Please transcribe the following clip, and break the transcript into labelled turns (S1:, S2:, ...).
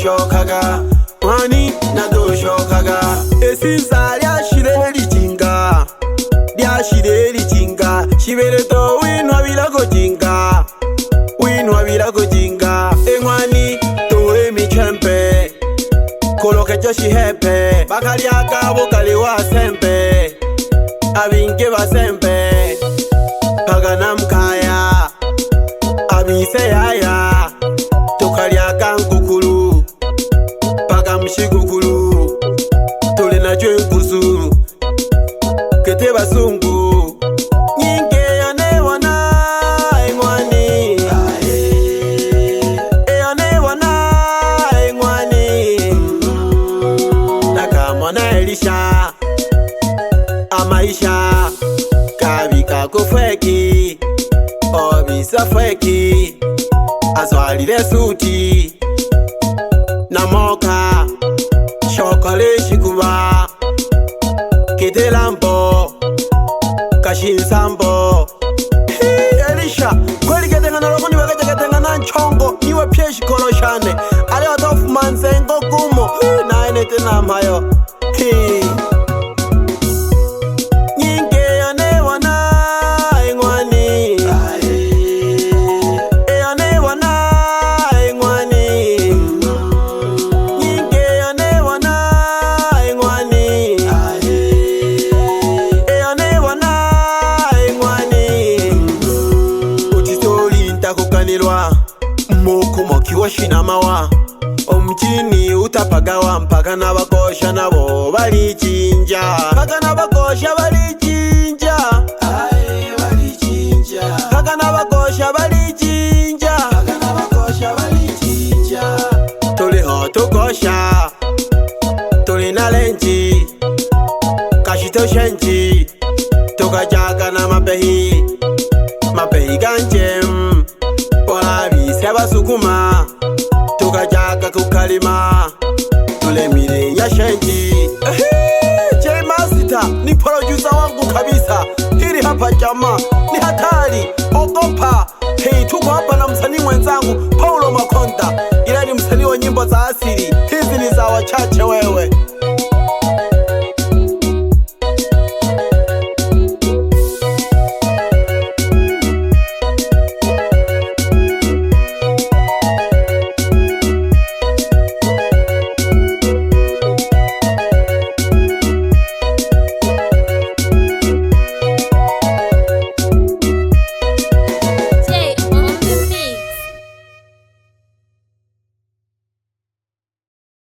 S1: doshokaga mwani na doshokaga esinza lyashire lichinga shibere to winwa bilago jinga engwani to emichempe koloke joshi hepe bakali akabo kali wa sempe abinge basempe pagana mkaya abise yaya tokali akankukulu paga mshigukulu tole na jwenkuzu kete basungu nyinge yone wana engwani yone wana engwani nakamona elisha amaisha kabika kufeki obisa feki azwalile suti na moka shokole shikuba kitelambo kashinsambo Elisha kweli ketengana lokoni wakaja ketengana nchongo niwe pyeshi koloshane ale watofu mansengo kumo na ene tena mayo nyinge yone wana engwani yone wana engwani nyinge yone wana engwani yone wana engwani utisoli ntakukanilwa mukumo kiwashinamawa omchini utapagawa mpaka nabakosha nabo balichinja mpaka nabakosha balichinja mpaka nabakosha balichinja tuliho tukosha tulina lenji kashito shenji tukajaga na mapehi ganchem pola bise basukuma tukajaga kukalima tulemire ya shenji J-Master ni producer wangu kabisa hili hapa jamaa ni hatari ogopa tuko hapa na msanii mwenzangu Paulo Makonda ila ni msanii wa nyimbo za asili